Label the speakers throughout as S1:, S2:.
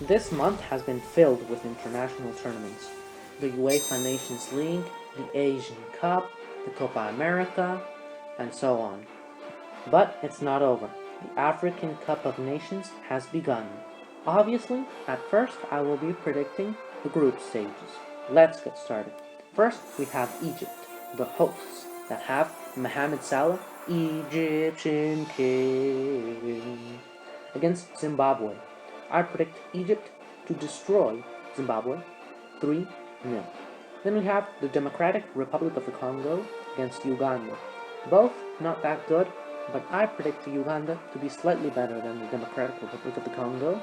S1: This month has been filled with international tournaments. The UEFA Nations League, the Asian Cup, the Copa America, and so on. But it's not over. The African Cup of Nations has begun. Obviously, at first I will be predicting the group stages. Let's get started. First, we have Egypt, the hosts that have Mohamed Salah, Egyptian king, against Zimbabwe. I predict Egypt to destroy Zimbabwe 3-0. Then we have the Democratic Republic of the Congo against Uganda. Both not that good, but I predict Uganda to be slightly better than the Democratic Republic of the Congo,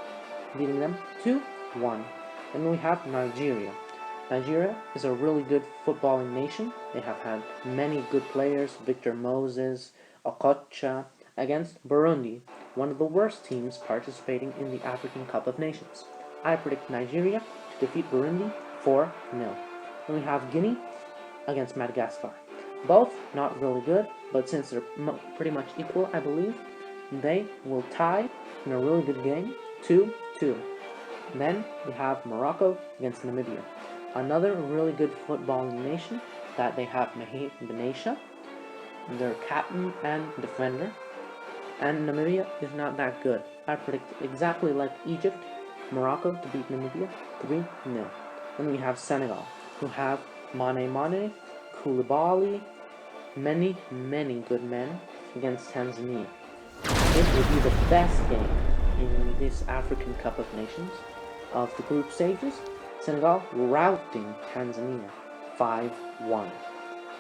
S1: beating them 2-1. Then we have Nigeria. Nigeria is a really good footballing nation. They have had many good players, Victor Moses, Okocha, against Burundi, one of the worst teams participating in the African Cup of Nations. I predict Nigeria to defeat Burundi 4-0. Then we have Guinea against Madagascar. Both not really good, but since they're pretty much equal, I believe, they will tie in a really good game, 2-2. Then we have Morocco against Namibia. Another really good footballing nation that they have Mehi Benatia, their captain and defender. And Namibia is not that good. I predict exactly like Egypt, Morocco to beat Namibia 3-0. Then we have Senegal, who have Mane, Koulibaly, many good men against Tanzania. This will be the best game in this African Cup of Nations. Of the group stages, Senegal routing Tanzania 5-1.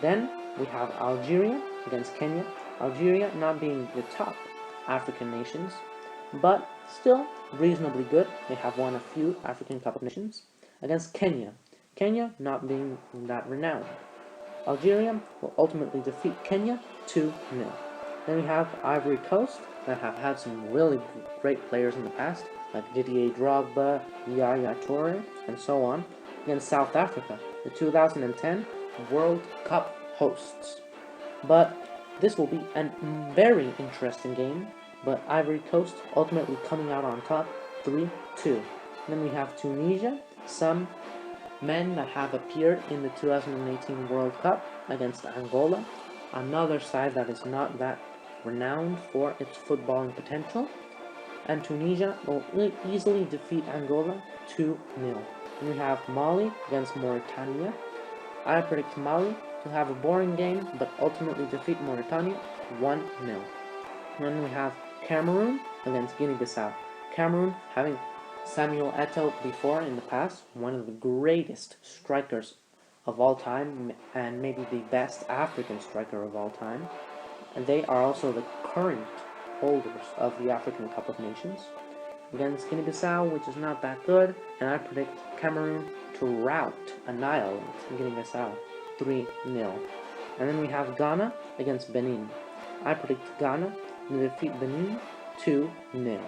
S1: Then we have Algeria against Kenya. Algeria not being the top African nations, but still reasonably good. They have won a few African Cup of Nations against Kenya. Kenya not being that renowned. Algeria will ultimately defeat Kenya 2-0. Then we have Ivory Coast that have had some really great players in the past, like Didier Drogba, Yaya Toure, and so on, against South Africa, the 2010 World Cup hosts. But this will be a very interesting game, but Ivory Coast ultimately coming out on top 3-2. Then we have Tunisia, some men that have appeared in the 2018 World Cup against Angola, another side that is not that renowned for its footballing potential, and Tunisia will easily defeat Angola 2-0. Then we have Mali against Mauritania. I predict Mali to have a boring game, but ultimately defeat Mauritania 1-0. Then we have Cameroon against Guinea-Bissau. Cameroon having Samuel Eto'o before in the past, one of the greatest strikers of all time, and maybe the best African striker of all time. And they are also the current holders of the African Cup of Nations. Against Guinea-Bissau, which is not that good, and I predict Cameroon to annihilate Guinea-Bissau 3-0. And then we have Ghana against Benin. I predict Ghana to defeat Benin 2-0.